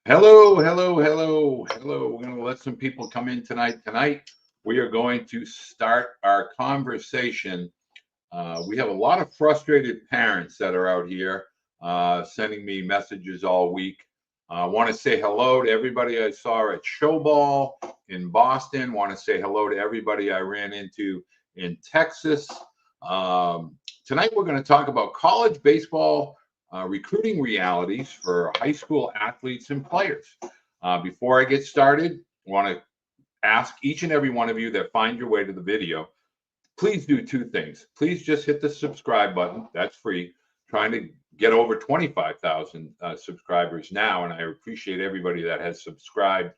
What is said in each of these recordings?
Hello, hello, hello, hello. We're going to let some people come in tonight. Tonight, we are going to start our conversation. We have a lot of frustrated parents that are out here sending me messages all week. I want to say hello to everybody I saw at Showball in Boston. Want to say hello to everybody I ran into in Texas. Tonight, we're going to talk about college baseball recruiting realities for high school athletes and players. Before I get started, I want to ask each and every one of you that find your way to the video, please do two things. Please just hit the subscribe button. That's free. Trying to get over 25,000 subscribers now, and I appreciate everybody that has subscribed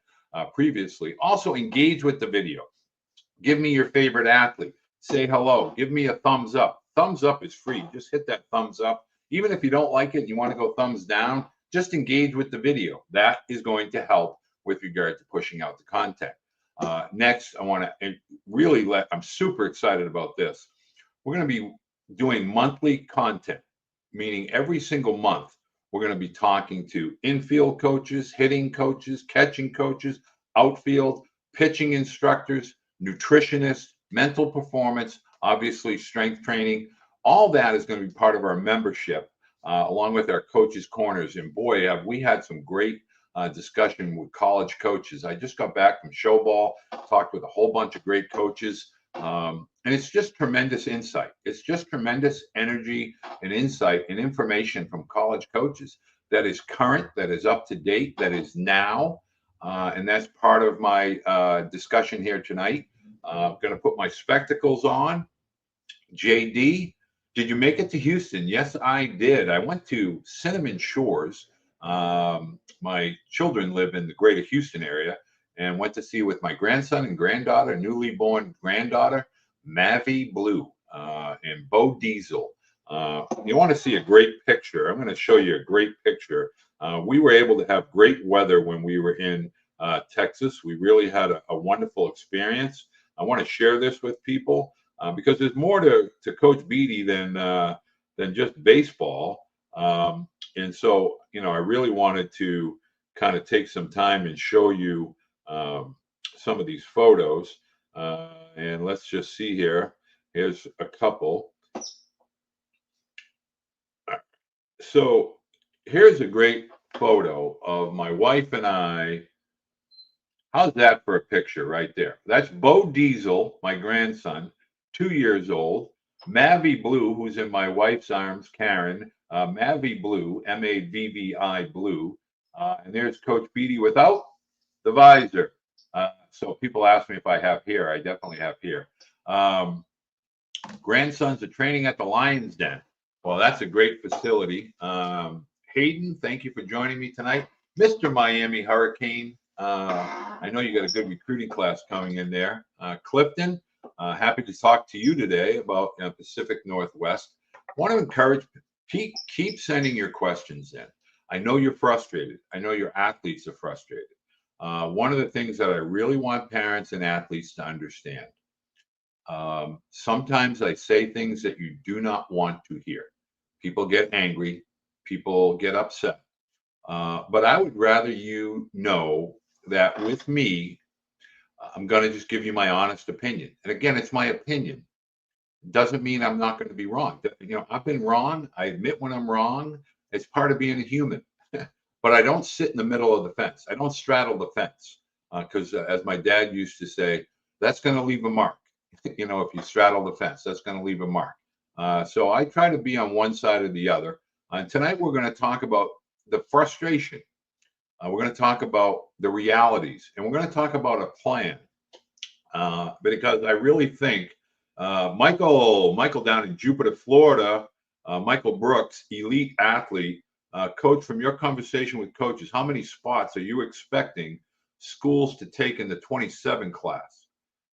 previously. Also, engage with the video. Give me your favorite athlete. Say hello. Give me a thumbs up. Thumbs up is free. Just hit that thumbs up. Even if you don't like it and you want to go thumbs down, just engage with the video. That is going to help with regard to pushing out the content. Next, I want to I'm super excited about this. We're going to be doing monthly content, meaning every single month, we're going to be talking to infield coaches, hitting coaches, catching coaches, outfield, pitching instructors, nutritionists, mental performance, obviously strength training. All that is going to be part of our membership, along with our coaches' corners. And boy, have we had some great discussion with college coaches. I just got back from Showball, talked with a whole bunch of great coaches. And it's just tremendous insight. It's just tremendous energy and insight and information from college coaches that is current, that is up to date, that is now. And that's part of my discussion here tonight. I'm going to put my spectacles on. JD, did you make it to Houston? Yes, I did. I went to Cinnamon Shores. My children live in the greater Houston area and went to see with my grandson and granddaughter, newly born granddaughter, Mavi Blue and Bo Diesel. You want to see a great picture? I'm going to show you a great picture. We were able to have great weather when we were in Texas. We really had a wonderful experience. I want to share this with people because there's more to Coach Beede than just baseball. And so, I really wanted to kind of take some time and show you some of these photos. And let's just see here. Here's a couple. So here's a great photo of my wife and I. How's that for a picture right there? That's Bo Diesel, my grandson, 2 years old. Mavi Blue, who's in my wife's arms, Karen. Mavi Blue, Mavvi Blue. And there's Coach Beede without the visor. So people ask me if I have hair. I definitely have hair. Grandsons are training at the Lions Den. Well, that's a great facility. Hayden, thank you for joining me tonight. Mr. Miami Hurricane, I know you got a good recruiting class coming in there. Clifton, happy to talk to you today about Pacific Northwest. Want to encourage, keep sending your questions in. I know you're frustrated. I know your athletes are frustrated. One of the things that I really want parents and athletes to understand, sometimes I say things that you do not want to hear. People get angry, people get upset. But I would rather you know that with me, I'm going to just give you my honest opinion. And again, it's my opinion. Doesn't mean I'm not going to be wrong. I've been wrong. I admit when I'm wrong. It's part of being a human. But I don't sit in the middle of the fence. I don't straddle the fence because, as my dad used to say, that's going to leave a mark. If you straddle the fence, that's going to leave a mark. So I try to be on one side or the other. And tonight we're going to talk about the frustration. We're going to talk about the realities, and we're going to talk about a plan. Because I really think Michael down in Jupiter, Florida, Michael Brooks, elite athlete, coach, from your conversation with coaches, how many spots are you expecting schools to take in the 27 class?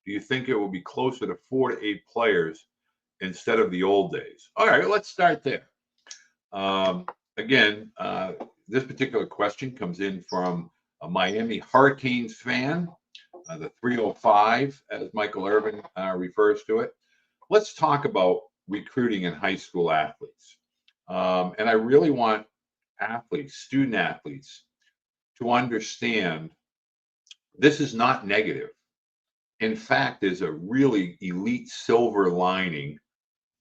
Do you think it will be closer to 4 to 8 players instead of the old days? All right, let's start there. Again, this particular question comes in from a Miami Hurricanes fan, the 305, as Michael Irvin refers to it. Let's talk about recruiting in high school athletes. And I really want athletes, student athletes, to understand this is not negative. In fact, there's a really elite silver lining,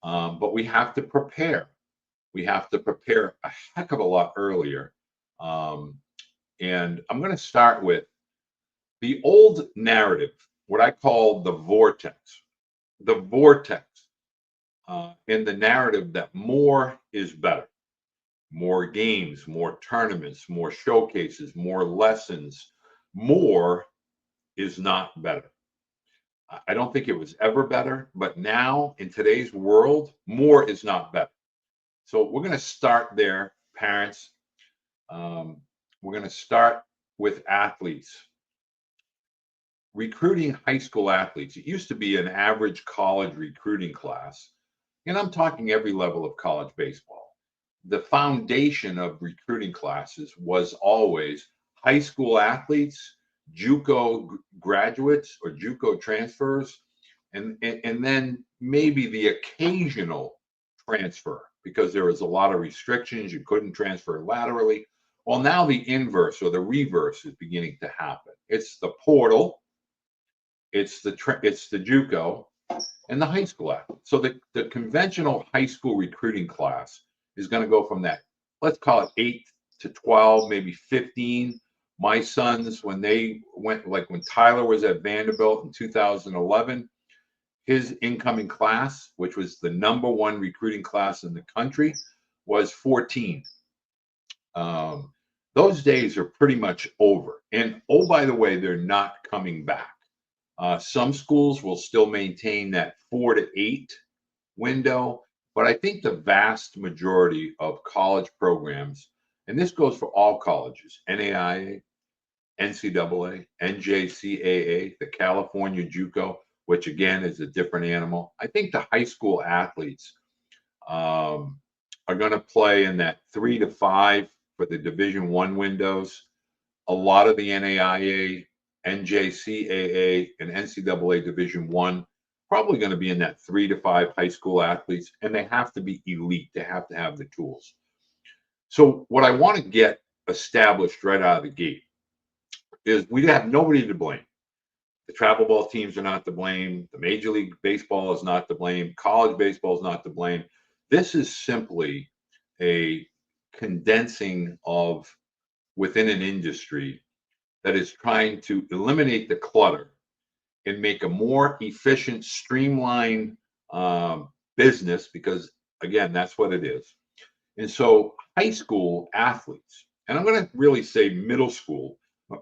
but we have to prepare. We have to prepare a heck of a lot earlier. Um, and I'm going to start with the old narrative, what I call the vortex. The vortex in the narrative that more is better. More games, more tournaments, more showcases, more lessons. More is not better. I don't think it was ever better, but now in today's world, more is not better. So we're going to start there, parents. Um, we're going to start with athletes. Recruiting high school athletes. It used to be an average college recruiting class, and I'm talking every level of college baseball. The foundation of recruiting classes was always high school athletes, JUCO graduates or JUCO transfers, and then maybe the occasional transfer because there was a lot of restrictions. You couldn't transfer laterally. Well, now the inverse or the reverse is beginning to happen. It's the portal, it's the JUCO, and the high school athlete. So the conventional high school recruiting class is going to go from that, let's call it 8 to 12, maybe 15. My sons, when they went, like when Tyler was at Vanderbilt in 2011, his incoming class, which was the #1 recruiting class in the country, was 14. Those days are pretty much over. And oh, by the way, they're not coming back. Some schools will still maintain that 4 to 8 window, but I think the vast majority of college programs, and this goes for all colleges, NAIA, NCAA, NJCAA, the California JUCO, which again is a different animal. I think the high school athletes are going to play in that 3 to 5 for the Division I windows. A lot of the NAIA, NJCAA, and NCAA Division I probably going to be in that 3 to 5 high school athletes, and they have to be elite. They have to have the tools. So what I want to get established right out of the gate is we have nobody to blame. The travel ball teams are not to blame. The Major League Baseball is not to blame. College baseball is not to blame. This is simply a condensing of within an industry that is trying to eliminate the clutter and make a more efficient, streamlined business, because again, that's what it is. And so high school athletes, and I'm going to really say middle school,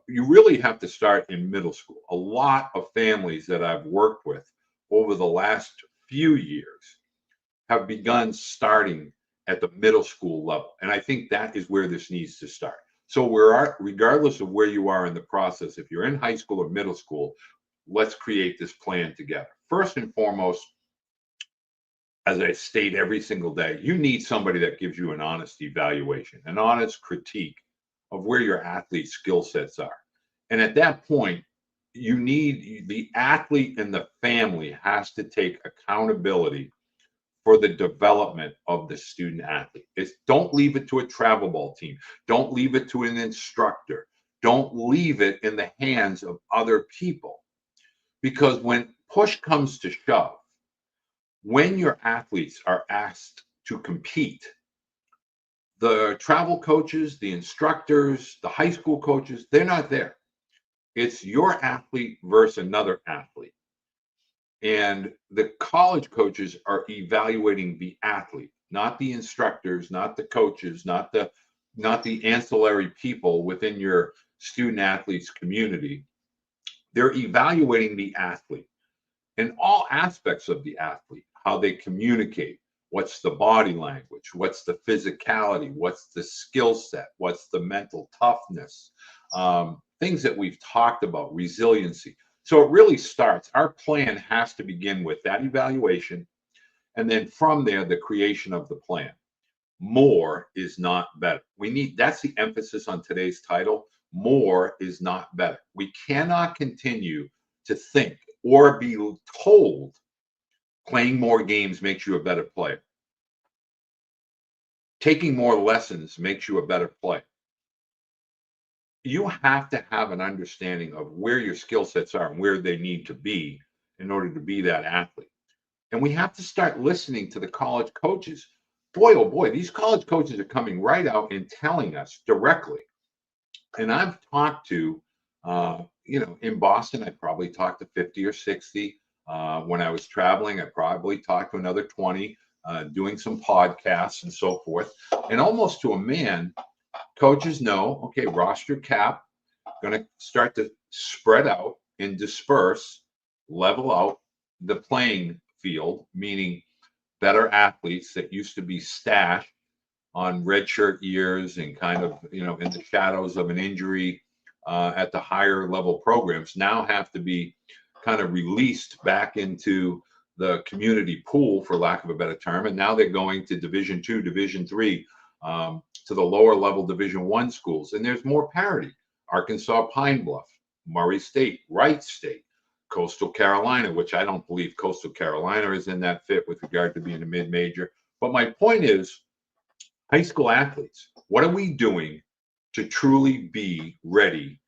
you really have to start in middle school. A lot of families that I've worked with over the last few years have begun starting at the middle school level. And I think that is where this needs to start. So regardless of where you are in the process, if you're in high school or middle school, let's create this plan together. First and foremost, as I state every single day, you need somebody that gives you an honest evaluation, an honest critique of where your athlete's skill sets are. And at that point, you need the athlete and the family has to take accountability for the development of the student athlete. Don't leave it to a travel ball team. Don't leave it to an instructor. Don't leave it in the hands of other people. Because when push comes to shove, when your athletes are asked to compete, the travel coaches, the instructors, the high school coaches, they're not there. It's your athlete versus another athlete. And the college coaches are evaluating the athlete, not the instructors, not the coaches, not the ancillary people within your student athletes community. They're evaluating the athlete in all aspects of the athlete, how they communicate, what's the body language, what's the physicality, what's the skill set, what's the mental toughness, things that we've talked about, resiliency. So it really starts, our plan has to begin with that evaluation, and then from there, the creation of the plan. More is not better. That's the emphasis on today's title. More is not better. We cannot continue to think or be told playing more games makes you a better player. Taking more lessons makes you a better player. you have to have an understanding of where your skill sets are and where they need to be in order to be that athlete. And we have to start listening to the college coaches. Boy, oh boy, these college coaches are coming right out and telling us directly. And I've talked to, in Boston, I probably talked to 50 or 60. When I was traveling, I probably talked to another 20, doing some podcasts and so forth. And almost to a man, coaches know, okay, roster cap, going to start to spread out and disperse, level out the playing field, meaning better athletes that used to be stashed on redshirt years and kind of, in the shadows of an injury at the higher level programs now have to be kind of released back into the community pool, for lack of a better term. And now they're going to Division II, Division III, to the lower level Division I schools. And there's more parity. Arkansas Pine Bluff, Murray State, Wright State, Coastal Carolina, which I don't believe Coastal Carolina is in that fit with regard to being a mid-major. But my point is, high school athletes, what are we doing to truly be ready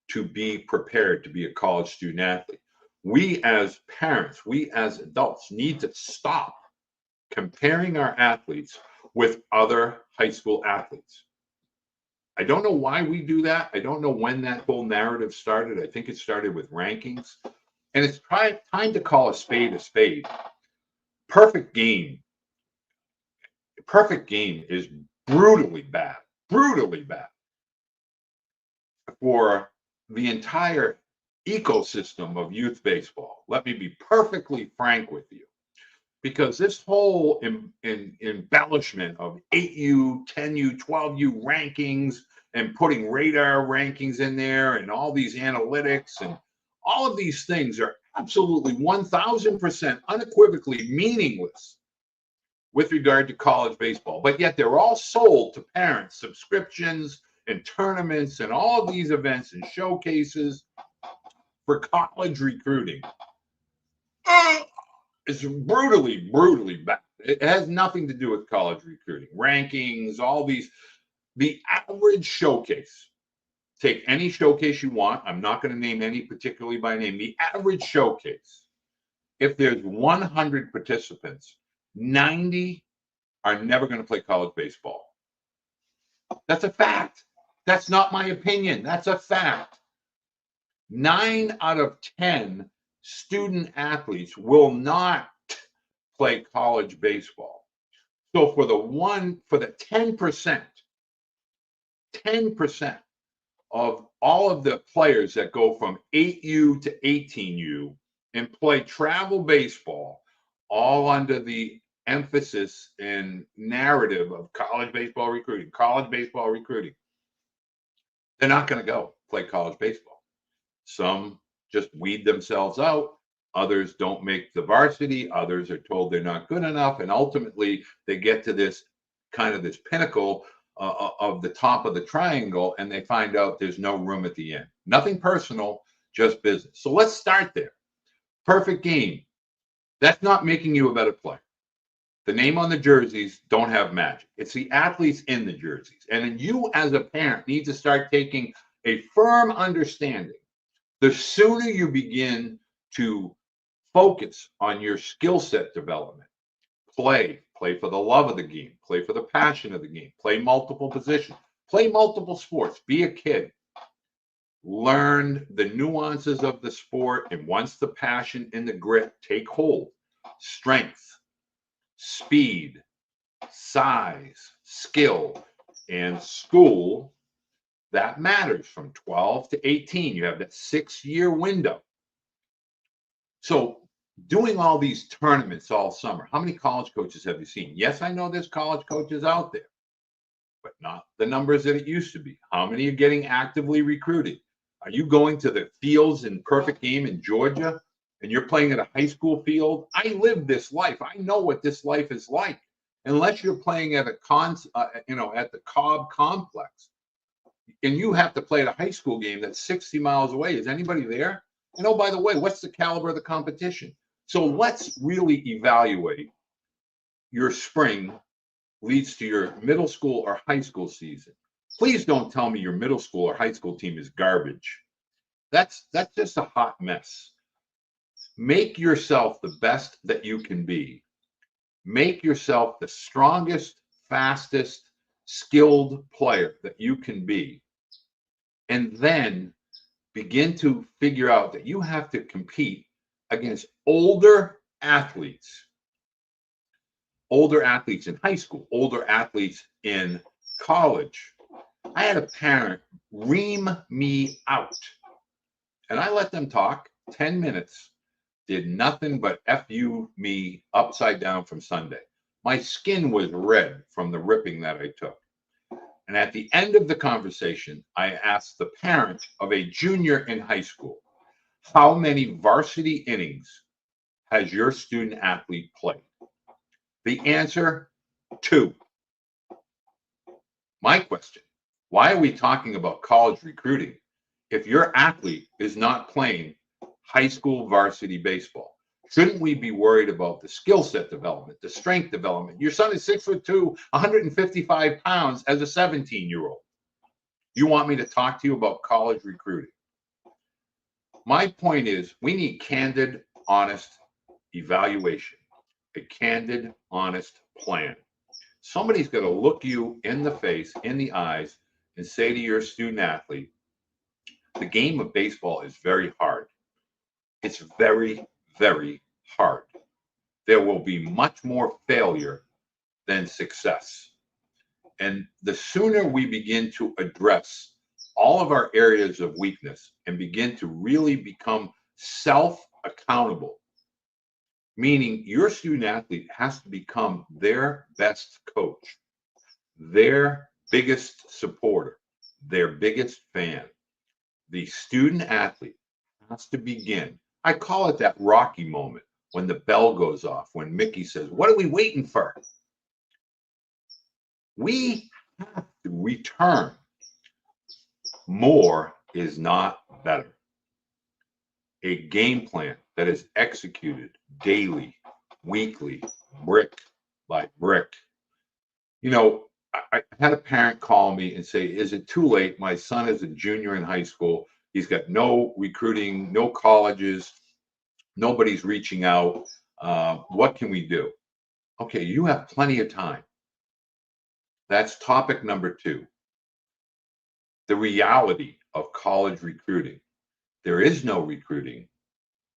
to be prepared to be a college student athlete? We as parents, we as adults need to stop comparing our athletes with other high school athletes. I don't know why we do that. I don't know when that whole narrative started. I think it started with rankings. And it's time to call a spade a spade. Perfect game. Perfect game is brutally bad for the entire ecosystem of youth baseball. Let me be perfectly frank with you, because this whole embellishment of 8U, 10U, 12U rankings and putting radar rankings in there and all these analytics and all of these things are absolutely 1000% unequivocally meaningless with regard to college baseball. But yet they're all sold to parents, subscriptions and tournaments and all of these events and showcases for college recruiting. It's brutally bad. It has nothing to do with college recruiting. Rankings, all these, the average showcase. Take any showcase you want. I'm not going to name any particularly by name. The average showcase, if there's 100 participants, 90 are never going to play college baseball. That's a fact. That's not my opinion. That's a fact. 9 out of 10 student athletes will not play college baseball. So for the 10% of all of the players that go from 8U to 18U and play travel baseball, all under the emphasis and narrative of college baseball recruiting, they're not going to go play college baseball. Some just weed themselves out. Others don't make the varsity. Others are told they're not good enough. And ultimately, they get to this pinnacle of the top of the triangle, and they find out there's no room at the end. Nothing personal, just business. So let's start there. Perfect game. That's not making you a better player. The name on the jerseys don't have magic. It's the athletes in the jerseys. And you as a parent need to start taking a firm understanding. The sooner you begin to focus on your skill set development, play for the love of the game, play for the passion of the game, play multiple positions, play multiple sports, be a kid, learn the nuances of the sport. And once the passion and the grit take hold, strength, speed, size, skill, and school, that matters from 12 to 18. You have that 6-year window. So doing all these tournaments all summer, how many college coaches have you seen? Yes, I know there's college coaches out there, but not the numbers that it used to be. How many are getting actively recruited? Are you going to the fields in Perfect Game in Georgia and you're playing at a high school field? I live this life. I know what this life is like. Unless you're playing at at the Cobb complex, and you have to play at a high school game that's 60 miles away. Is anybody there? And oh, by the way, what's the caliber of the competition? So let's really evaluate your spring leads to your middle school or high school season. Please don't tell me your middle school or high school team is garbage. That's just a hot mess. Make yourself the best that you can be. Make yourself the strongest, fastest, skilled player that you can be. And then begin to figure out that you have to compete against older athletes in high school, older athletes in college. I had a parent ream me out, and I let them talk 10 minutes, did nothing but FU me upside down from Sunday. My skin was red from the ripping that I took. And at the end of the conversation, I asked the parent of a junior in high school, how many varsity innings has your student athlete played? The answer, 2. My question, why are we talking about college recruiting if your athlete is not playing high school varsity baseball? Shouldn't we be worried about the skill set development, the strength development? Your son is 6'2", 155 pounds as a 17-year-old. You want me to talk to you about college recruiting? My point is, we need candid, honest evaluation, a candid, honest plan. Somebody's got to look you in the face, in the eyes, and say to your student athlete, the game of baseball is very hard. It's very, very hard. There will be much more failure than success. And the sooner we begin to address all of our areas of weakness and begin to really become self-accountable, meaning your student athlete has to become their best coach, their biggest supporter, their biggest fan. The student athlete has to begin. I call it that Rocky moment when the bell goes off, when Mickey says, "What are we waiting for?" We have to return. More is not better. A game plan that is executed daily, weekly, brick by brick. You know, I had a parent call me and say, is it too late? My son is a junior in high school. He's got no recruiting, no colleges, nobody's reaching out. What can we do? Okay, you have plenty of time. That's topic number 2. The reality of college recruiting. There is no recruiting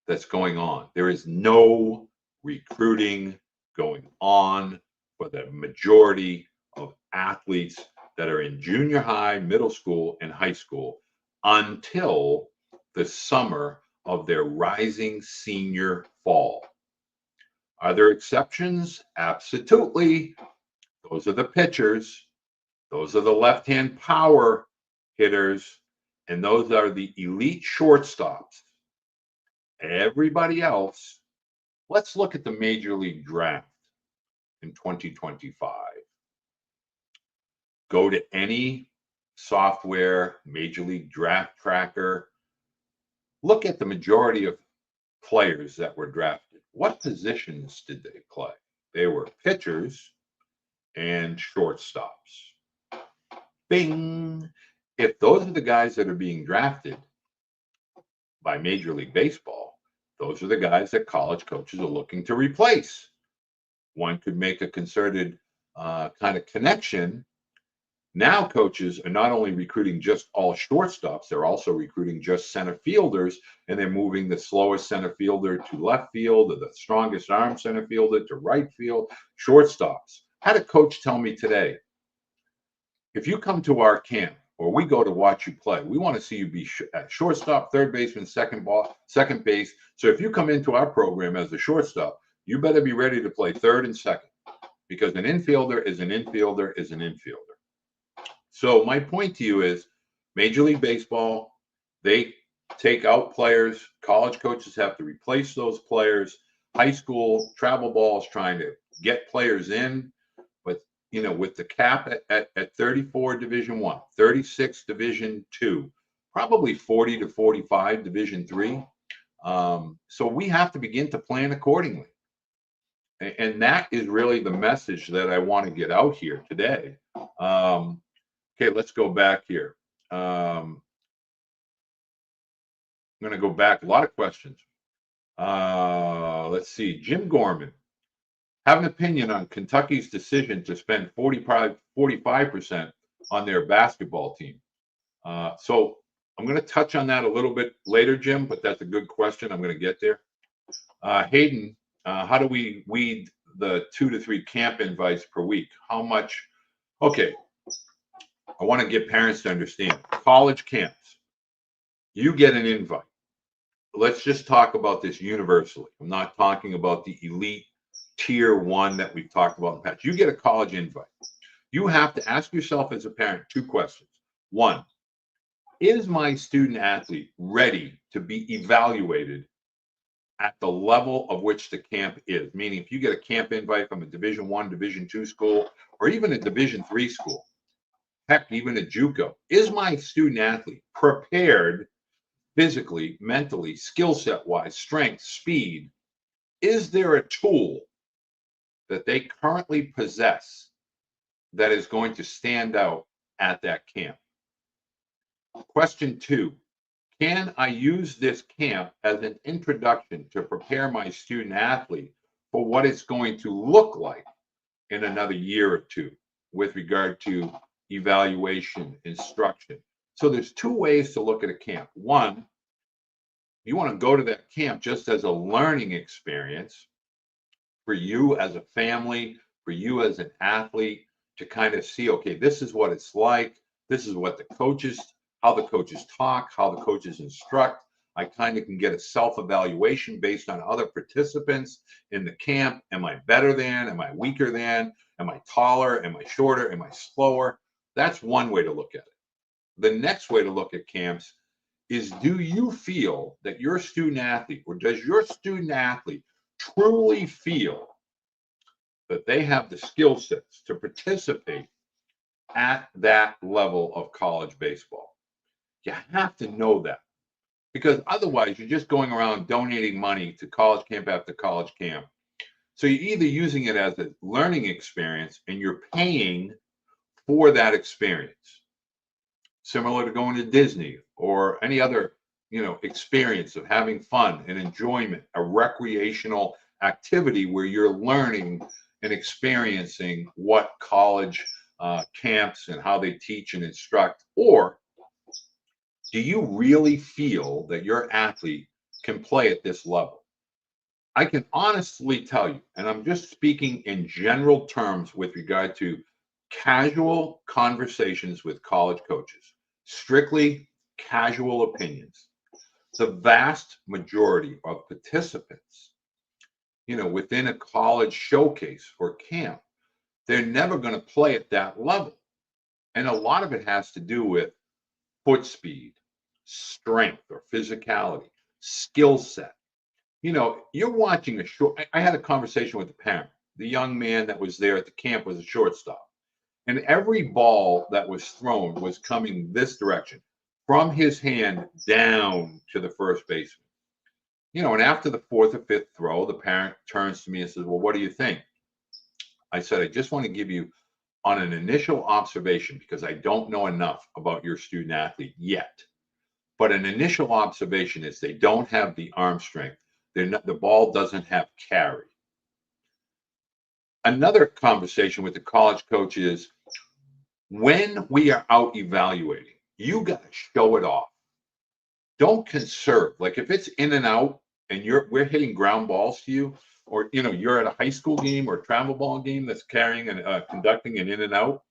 that's going on. There is no recruiting going on for the majority of athletes that are in junior high, middle school, and high school until the summer of their rising senior fall. Are there exceptions? Absolutely. Those are the pitchers. Those are the left-hand power hitters. And those are the elite shortstops. Everybody else, let's look at the Major League Draft in 2025. Go to any software, Major League Draft Tracker. Look at the majority of players that were drafted. What positions did they play? They were pitchers and shortstops. Bing! If those are the guys that are being drafted by Major League Baseball, those are the guys that college coaches are looking to replace. One could make a concerted kind of connection. Now coaches are not only recruiting just all shortstops, they're also recruiting just center fielders, and they're moving the slowest center fielder to left field or the strongest arm center fielder to right field, shortstops. I had a coach tell me today, if you come to our camp or we go to watch you play, we want to see you be at shortstop, third baseman, second base. So if you come into our program as a shortstop, you better be ready to play third and second, because an infielder is an infielder is an infielder. So my point to you is, Major League Baseball, they take out players. College coaches have to replace those players. High school travel ball is trying to get players in, but you know, with the cap at 34 Division I, 36 Division II, probably 40 to 45 Division III. So we have to begin to plan accordingly. And that is really the message that I want to get out here today. Okay, let's go back here. I'm going to go back. A lot of questions. Let's see. Jim Gorman. Have an opinion on Kentucky's decision to spend 45% on their basketball team. So I'm going to touch on that a little bit later, Jim, but that's a good question. I'm going to get there. Hayden, how do we weed the 2 to 3 camp invites per week? How much? Okay, I want to get parents to understand. College camps, you get an invite. Let's just talk about this universally. I'm not talking about the elite tier 1 that we've talked about in the past. You get a college invite. You have to ask yourself as a parent 2 questions. 1, is my student athlete ready to be evaluated at the level of which the camp is? Meaning, if you get a camp invite from a Division I, Division II school, or even a Division III school, heck, even a JUCO, is my student athlete prepared physically, mentally, skill set wise, strength, speed? Is there a tool that they currently possess that is going to stand out at that camp? Question 2, can I use this camp as an introduction to prepare my student athlete for what it's going to look like in another year or 2 with regard to evaluation, instruction? So there's 2 ways to look at a camp. 1, you want to go to that camp just as a learning experience for you as a family, for you as an athlete, to kind of see, okay, this is what it's like. This is what the coaches, how the coaches talk, how the coaches instruct. I kind of can get a self-evaluation based on other participants in the camp. Am I better than? Am I weaker than? Am I taller? Am I shorter? Am I slower? That's one way to look at it. The next way to look at camps is, do you feel that your student athlete, or does your student athlete truly feel that they have the skill sets to participate at that level of college baseball? You have to know that, because otherwise you're just going around donating money to college camp after college camp. So you're either using it as a learning experience and you're paying for that experience, similar to going to Disney or any other, experience of having fun and enjoyment, a recreational activity where you're learning and experiencing what college camps and how they teach and instruct. Or do you really feel that your athlete can play at this level? I can honestly tell you, and I'm just speaking in general terms with regard to casual conversations with college coaches, strictly casual opinions. The vast majority of participants, within a college showcase or camp, they're never going to play at that level. And a lot of it has to do with foot speed, strength or physicality, skill set. You're watching a short. I had a conversation with the parent. The young man that was there at the camp was a shortstop. And every ball that was thrown was coming this direction, from his hand down to the first baseman. And after the 4th or 5th throw, the parent turns to me and says, well, what do you think? I said, I just want to give you on an initial observation, because I don't know enough about your student athlete yet. But an initial observation is they don't have the arm strength. The ball doesn't have carry. Another conversation with the college coach is, when we are out evaluating, you got to show it off. Don't conserve. Like if it's in and out and we're hitting ground balls to you, or you're at a high school game or a travel ball game that's carrying and conducting an in and out,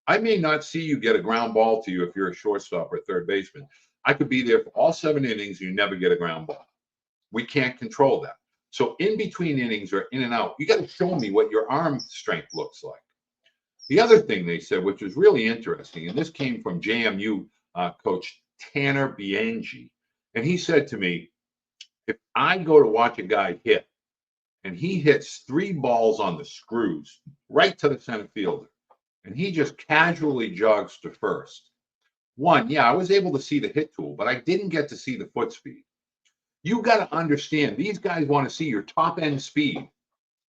I may not see you get a ground ball to you if you're a shortstop or third baseman. I could be there for all 7 innings, you never get a ground ball. We can't control that. So in between innings or in and out, you got to show me what your arm strength looks like. The other thing they said, which was really interesting, and this came from JMU coach Tanner Bianchi, and he said to me, if I go to watch a guy hit and he hits 3 balls on the screws right to the center fielder, and he just casually jogs to first, one, yeah, I was able to see the hit tool, but I didn't get to see the foot speed. You got to understand, these guys want to see your top end speed.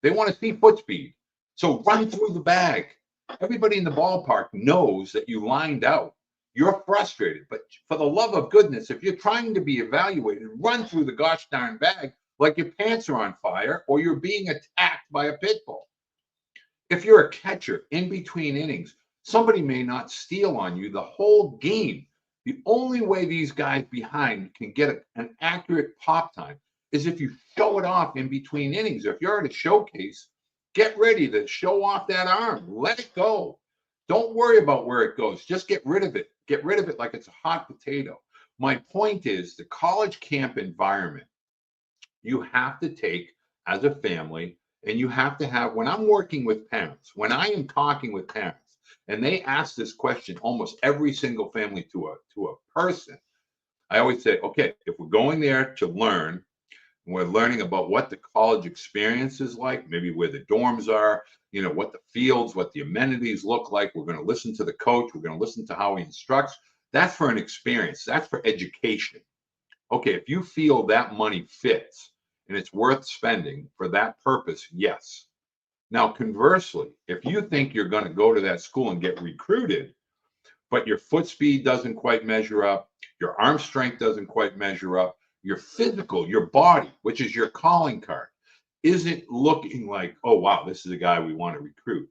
They want to see foot speed. So run through the bag. Everybody in the ballpark knows that you lined out. You're frustrated, but for the love of goodness, if you're trying to be evaluated, run through the gosh darn bag like your pants are on fire or you're being attacked by a pit bull. If you're a catcher in between innings, somebody may not steal on you the whole game. The only way these guys behind can get an accurate pop time is if you show it off in between innings. If you're at a showcase, get ready to show off that arm. Let it go. Don't worry about where it goes. Just get rid of it. Get rid of it like it's a hot potato. My point is the college camp environment you have to take as a family, and you have to have, when I'm working with parents, when I am talking with parents, and they ask this question almost every single family to a person, I always say, okay, if we're going there to learn, we're learning about what the college experience is like, maybe where the dorms are, what the fields, what the amenities look like. We're going to listen to the coach. We're going to listen to how he instructs. That's for an experience. That's for education. Okay, if you feel that money fits and it's worth spending for that purpose, yes. Now, conversely, if you think you're going to go to that school and get recruited, but your foot speed doesn't quite measure up, your arm strength doesn't quite measure up, your physical, your body, which is your calling card, isn't looking like, oh, wow, this is a guy we want to recruit.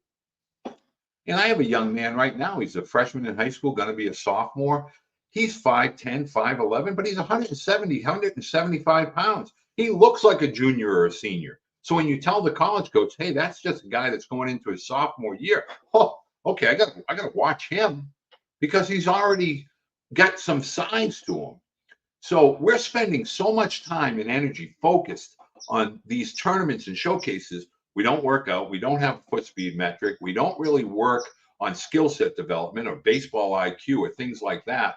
And I have a young man right now. He's a freshman in high school, going to be a sophomore. He's 5'10", 5'11", but he's 170, 175 pounds. He looks like a junior or a senior. So when you tell the college coach, hey, that's just a guy that's going into his sophomore year. Oh, okay, I got to watch him because he's already got some size to him. So we're spending so much time and energy focused on these tournaments and showcases. We don't work out. We don't have a foot speed metric. We don't really work on skill set development or baseball IQ or things like that.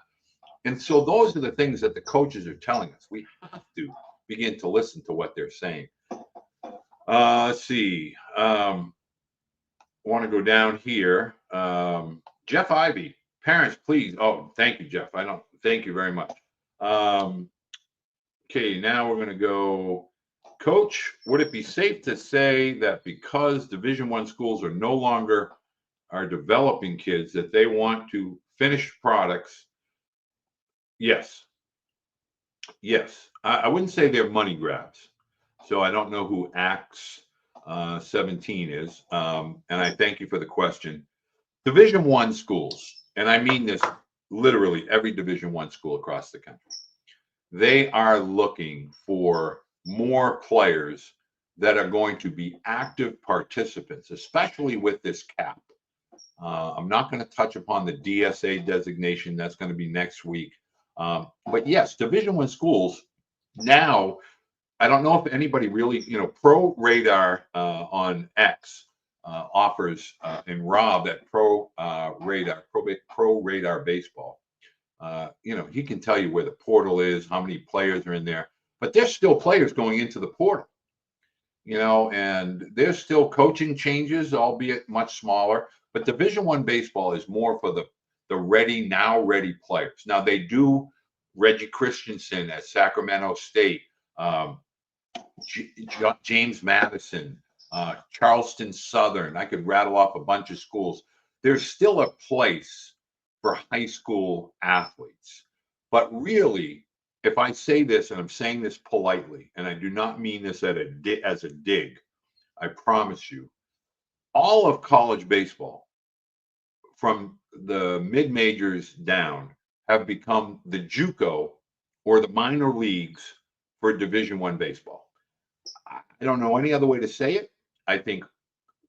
And so those are the things that the coaches are telling us. We have to begin to listen to what they're saying. Let's see. I want to go down here. Jeff Ivy, parents, please. Oh, thank you, Jeff. Thank you very much. Okay, now we're going to go. Coach, would it be safe to say that because Division I schools are no longer are developing kids that they want to finish products? Yes. Yes. I wouldn't say they're money grabs. So I don't know who Acts 17 is. And I thank you for the question. Division I schools, and I mean this literally every Division I school across the country, they are looking for more players that are going to be active participants, especially with this cap. I'm not going to touch upon the DSA designation. That's going to be next week. But yes, Division I schools now, I don't know if anybody really, Pro Radar on X offers, and Rob at Pro Radar Baseball. He can tell you where the portal is, how many players are in there, but there's still players going into the portal, and there's still coaching changes, albeit much smaller. But Division I baseball is more for the ready players. Now they do Reggie Christensen at Sacramento State, James Madison, Charleston Southern. I could rattle off a bunch of schools. There's still a place for high school athletes. But really, if I say this, and I'm saying this politely, and I do not mean this as a dig, I promise you, all of college baseball, from the mid-majors down, have become the JUCO or the minor leagues for Division I baseball. I don't know any other way to say it. I think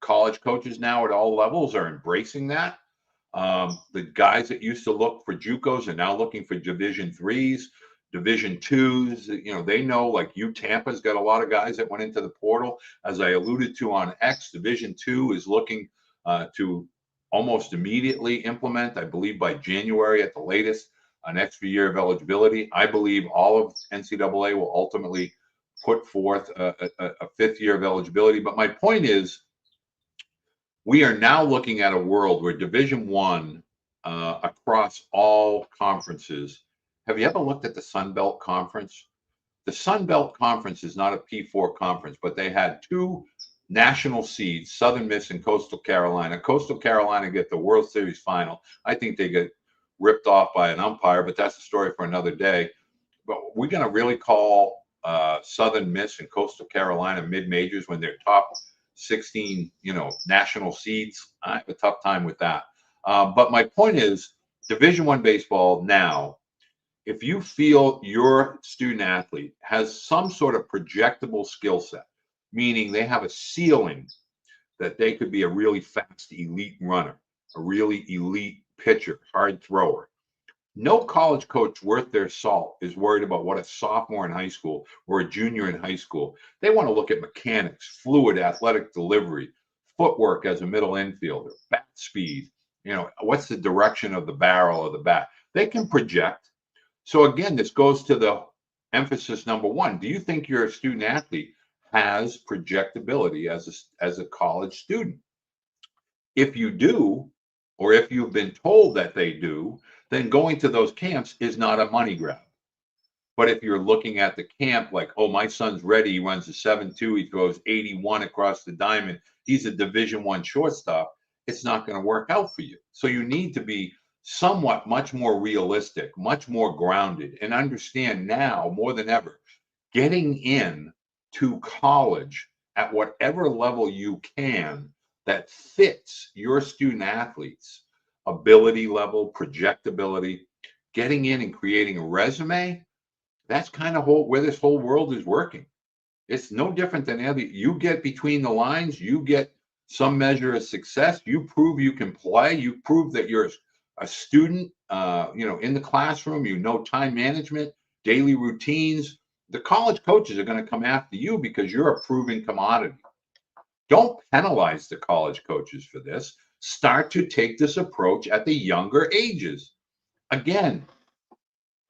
college coaches now at all levels are embracing that. The guys that used to look for JUCOs are now looking for Division IIIs, Division IIs. They know, like Tampa's got a lot of guys that went into the portal. As I alluded to on X, Division II is looking to almost immediately implement, I believe by January at the latest, an extra year of eligibility. I believe all of NCAA will ultimately put forth a fifth year of eligibility. But my point is, we are now looking at a world where Division I across all conferences. Have you ever looked at the Sun Belt Conference? The Sun Belt Conference is not a P4 conference, but they had two national seeds, Southern Miss and Coastal Carolina. Coastal Carolina get the World Series final. I think they get ripped off by an umpire, but that's a story for another day. But we're going to really call Southern Miss and Coastal Carolina mid-majors when they're top 16, national seeds. I have a tough time with that. But my point is, Division I baseball now, if you feel your student athlete has some sort of projectable skill set, meaning they have a ceiling that they could be a really fast elite runner, a really elite pitcher, hard thrower. No college coach worth their salt is worried about what a sophomore in high school or a junior in high school. They want to look at mechanics, fluid athletic delivery, footwork as a middle infielder, bat speed, what's the direction of the barrel of the bat. They can project. So again, this goes to the emphasis number one. Do you think your student athlete has projectability as a college student? If you do, or if you've been told that they do, then going to those camps is not a money grab. But if you're looking at the camp like, oh, my son's ready, he runs a 7.2, he throws 81 across the diamond, he's a Division I shortstop, it's not going to work out for you. So you need to be somewhat much more realistic, much more grounded, and understand now more than ever, getting in to college at whatever level you can that fits your student athletes ability level, projectability, getting in and creating a resume. That's kind of where this whole world is working. It's no different than other. You get between the lines, you get some measure of success. You prove you can play. You prove that you're a student, in the classroom. You know time management, daily routines. The college coaches are going to come after you because you're a proven commodity. Don't penalize the college coaches for this. Start to take this approach at the younger ages. Again,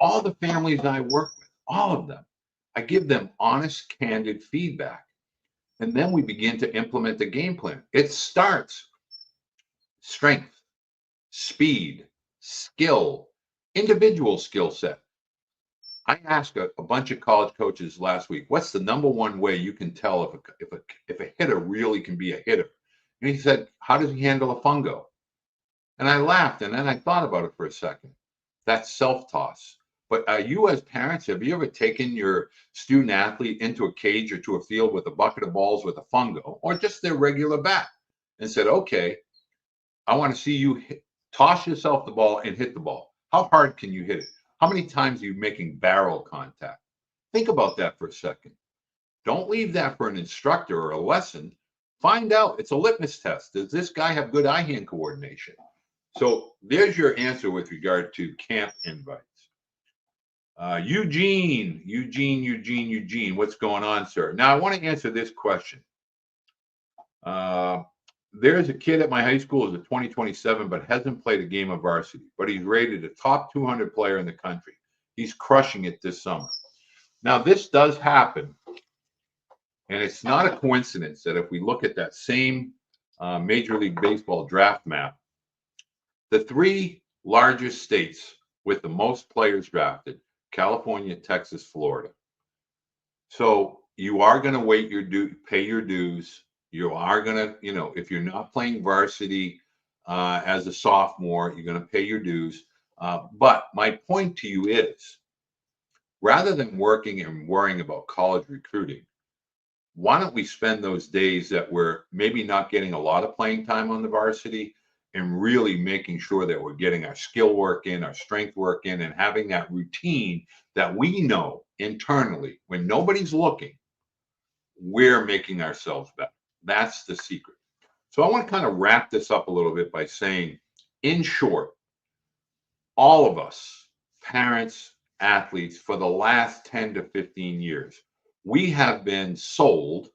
all the families I work with, all of them, I give them honest, candid feedback. And then we begin to implement the game plan. It starts strength, speed, skill, individual skill set. I asked a bunch of college coaches last week, what's the number one way you can tell if a hitter really can be a hitter? And he said, how does he handle a fungo? And I laughed, and then I thought about it for a second. That's self-toss. But you as parents, have you ever taken your student athlete into a cage or to a field with a bucket of balls with a fungo or just their regular bat and said, okay, I want to see you toss yourself the ball and hit the ball. How hard can you hit it? How many times are you making barrel contact? Think about that for a second. Don't leave that for an instructor or a lesson. Find out. It's a litmus test. Does this guy have good eye-hand coordination? So there's your answer with regard to camp invites. Eugene, what's going on, sir? Now, I want to answer this question. There's a kid at my high school who's a 2027, but hasn't played a game of varsity, but he's rated a top 200 player in the country. He's crushing it this summer. Now, this does happen, and it's not a coincidence that if we look at that same Major League Baseball draft map, the three largest states with the most players drafted, California, Texas, Florida. So you are going to pay your dues. You are going to, if you're not playing varsity as a sophomore, you're going to pay your dues. But my point to you is, rather than working and worrying about college recruiting, why don't we spend those days that we're maybe not getting a lot of playing time on the varsity and really making sure that we're getting our skill work in, our strength work in, and having that routine that we know internally when nobody's looking, we're making ourselves better. That's the secret. So I want to kind of wrap this up a little bit by saying, in short, all of us, parents, athletes, for the last 10 to 15 years, we have been sold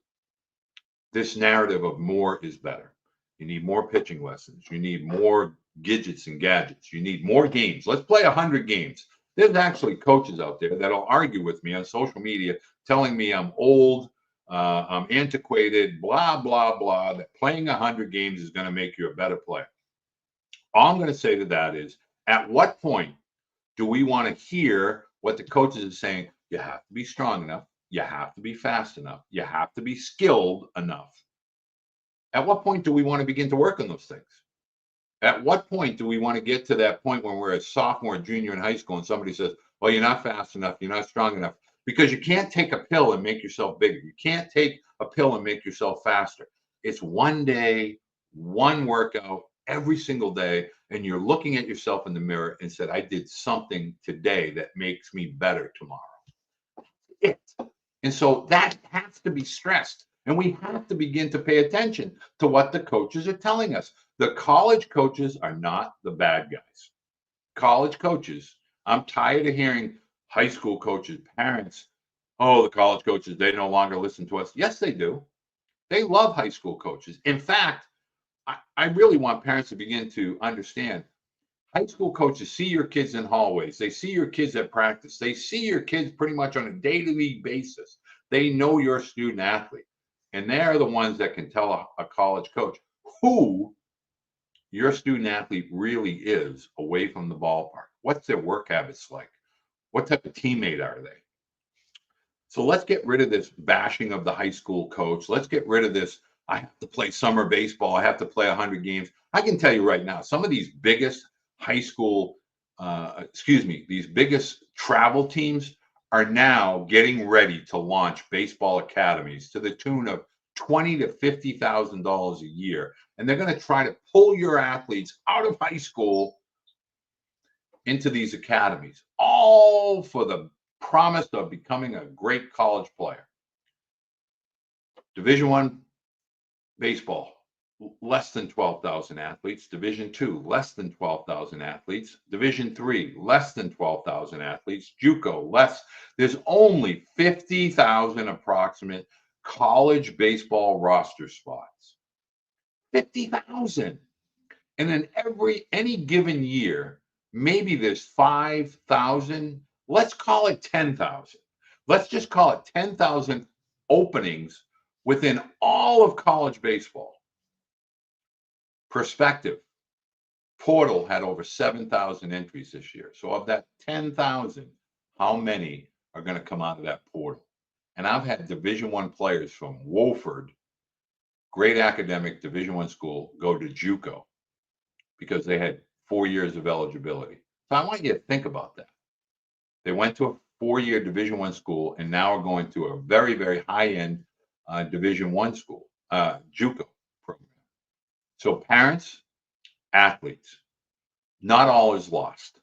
this narrative of more is better. You need more pitching lessons. You need more gadgets and gadgets. You need more games. Let's play 100 games. There's actually coaches out there that'll argue with me on social media telling me I'm old, I'm antiquated, blah, blah, blah, that playing 100 games is going to make you a better player. All I'm going to say to that is, at what point do we want to hear what the coaches are saying? You have to be strong enough. You have to be fast enough. You have to be skilled enough. At what point do we want to begin to work on those things? At what point do we want to get to that point when we're a sophomore, junior in high school, and somebody says, well, you're not fast enough, you're not strong enough, because you can't take a pill and make yourself bigger. You can't take a pill and make yourself faster. It's one day, one workout every single day, and you're looking at yourself in the mirror and said, I did something today that makes me better tomorrow. It. And so that has to be stressed. And we have to begin to pay attention to what the coaches are telling us. The college coaches are not the bad guys. College coaches, I'm tired of hearing high school coaches, parents, oh, the college coaches, they no longer listen to us. Yes, they do. They love high school coaches. In fact, I really want parents to begin to understand high school coaches see your kids in hallways. They see your kids at practice. They see your kids pretty much on a daily basis. They know your student athlete. And they're the ones that can tell a college coach who your student athlete really is away from the ballpark. What's their work habits like? What type of teammate are they? So let's get rid of this bashing of the high school coach. Let's get rid of this. I have to play summer baseball. I have to play 100 games. I can tell you right now, some of these biggest high school, these biggest travel teams are now getting ready to launch baseball academies to the tune of $20,000 to $50,000 a year. And they're going to try to pull your athletes out of high school into these academies, all for the promise of becoming a great college player. Division I baseball, less than 12,000 athletes. Division II, less than 12,000 athletes. Division III, less than 12,000 athletes. JUCO, less. There's only 50,000 approximate college baseball roster spots. 50,000. And then any given year, maybe there's 5,000. Let's call it 10,000. Let's just call it 10,000 openings within all of college baseball. Perspective, Portal had over 7,000 entries this year. So of that 10,000, how many are going to come out of that portal? And I've had Division I players from Wofford, great academic Division I school, go to JUCO because they had 4 years of eligibility. So I want you to think about that. They went to a 4-year Division I school and now are going to a very, very high-end Division I school, JUCO program. So parents, athletes, not all is lost.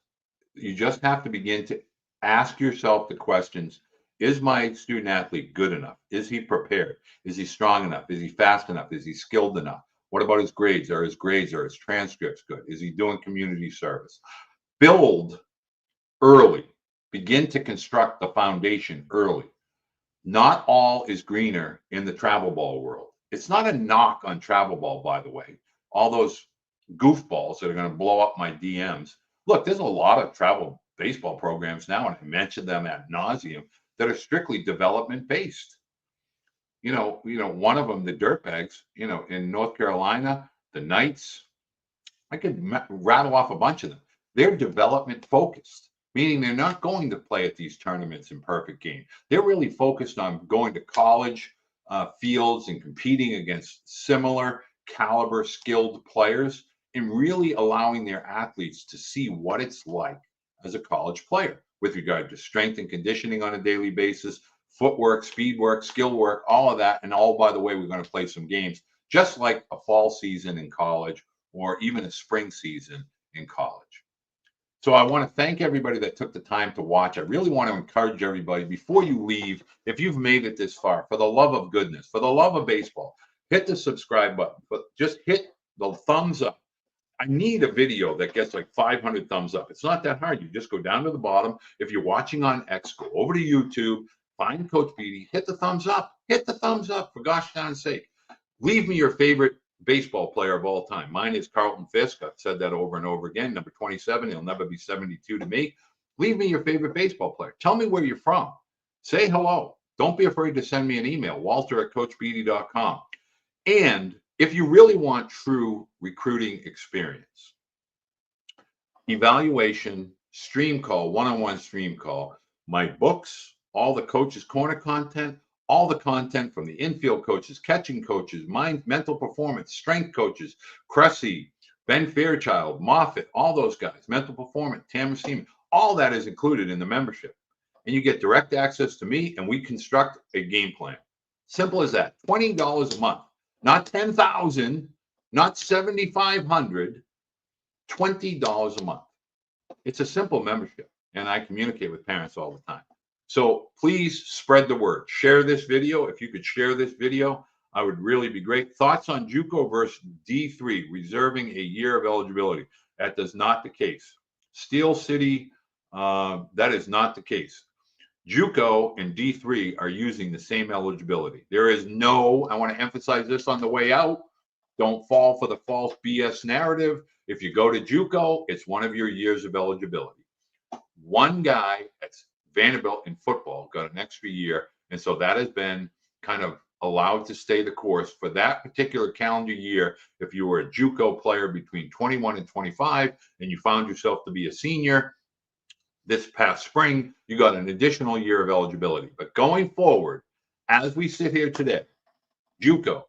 You just have to begin to ask yourself the questions, is my student athlete good enough? Is he prepared? Is he strong enough? Is he fast enough? Is he skilled enough? What about his grades? Are his transcripts good? Is he doing community service? Build early. Begin to construct the foundation early. Not all is greener in the travel ball world. It's not a knock on travel ball, by the way. All those goofballs that are going to blow up my DMs. Look, there's a lot of travel baseball programs now, and I mentioned them ad nauseum, that are strictly development based. One of them, the Dirtbags, in North Carolina, the Knights, I could rattle off a bunch of them. They're development focused, meaning they're not going to play at these tournaments in perfect game. They're really focused on going to college fields and competing against similar caliber skilled players and really allowing their athletes to see what it's like as a college player with regard to strength and conditioning on a daily basis, footwork, speed work, skill work, all of that. And by the way, we're going to play some games, just like a fall season in college or even a spring season in college. So I want to thank everybody that took the time to watch. I really want to encourage everybody before you leave, if you've made it this far, for the love of goodness, for the love of baseball, hit the subscribe button, but just hit the thumbs up. I need a video that gets like 500 thumbs up. It's not that hard. You just go down to the bottom. If you're watching on X, go over to YouTube, find Coach Beede, hit the thumbs up. Hit the thumbs up, for gosh darn sake. Leave me your favorite baseball player of all time. Mine is Carlton Fisk. I've said that over and over again. Number 27. He'll never be 72 to me. Leave me your favorite baseball player. Tell me where you're from. Say hello. Don't be afraid to send me an email, walter@coachbeede.com. And if you really want true recruiting experience, evaluation, stream call, one-on-one stream call, my books, all the Coach's Corner content, all the content from the infield coaches, catching coaches, mental performance, strength coaches, Cressy, Ben Fairchild, Moffitt, all those guys, mental performance, Tamara Seaman, all that is included in the membership. And you get direct access to me, and we construct a game plan. Simple as that. $20 a month, not $10,000, not $7,500, $20 a month. It's a simple membership, and I communicate with parents all the time. So please spread the word. Share this video. If you could share this video, I would really be great. Thoughts on JUCO versus D3, reserving a year of eligibility. That is not the case. Steel City, that is not the case. JUCO and D3 are using the same eligibility. There is no, I want to emphasize this on the way out, don't fall for the false BS narrative. If you go to JUCO, it's one of your years of eligibility. One guy at Vanderbilt in football got an extra year, and so that has been kind of allowed to stay the course for that particular calendar year. If you were a JUCO player between 21 and 25 and you found yourself to be a senior this past spring, you got an additional year of eligibility. But going forward, as we sit here today, JUCO,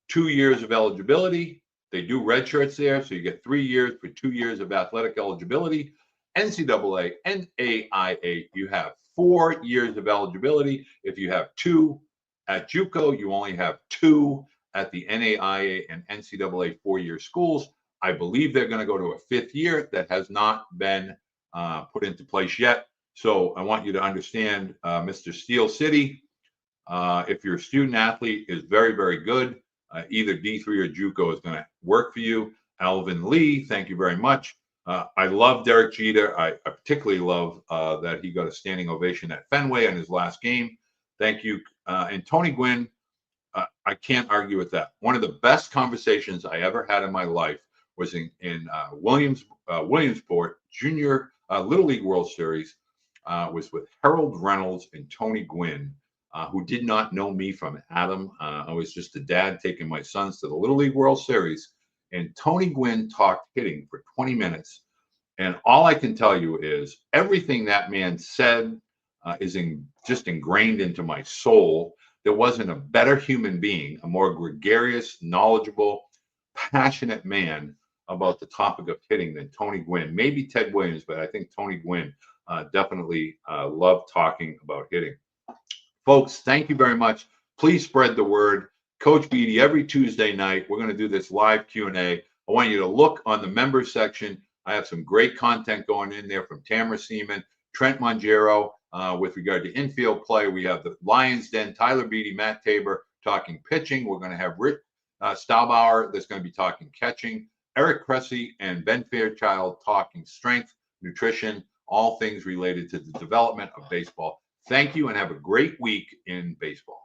2 years of eligibility. They do red shirts there, so you get 3 years for 2 years of athletic eligibility. NCAA, NAIA, you have 4 years of eligibility. If you have 2 at JUCO, you only have 2 at the NAIA and NCAA 4-year schools. I believe they're going to go to a 5th year that has not been put into place yet. So I want you to understand, Mr. Steel City, if your student athlete is very, very good, either D3 or JUCO is going to work for you. Alvin Lee, thank you very much. I love Derek Jeter. I particularly love that he got a standing ovation at Fenway in his last game. Thank you. And Tony Gwynn, I can't argue with that. One of the best conversations I ever had in my life was in Williamsport Junior Little League World Series, was with Harold Reynolds and Tony Gwynn, who did not know me from Adam. I was just a dad taking my sons to the Little League World Series. And Tony Gwynn talked hitting for 20 minutes. And all I can tell you is everything that man said is just ingrained into my soul. There wasn't a better human being, a more gregarious, knowledgeable, passionate man about the topic of hitting than Tony Gwynn. Maybe Ted Williams, but I think Tony Gwynn definitely loved talking about hitting. Folks, thank you very much. Please spread the word. Coach Beede, every Tuesday night, we're going to do this live Q&A. I want you to look on the members section. I have some great content going in there from Tamara Seaman, Trent Mongero, with regard to infield play. We have the Lions Den, Tyler Beede, Matt Tabor talking pitching. We're going to have Rick Staubauer that's going to be talking catching. Eric Cressy and Ben Fairchild talking strength, nutrition, all things related to the development of baseball. Thank you and have a great week in baseball.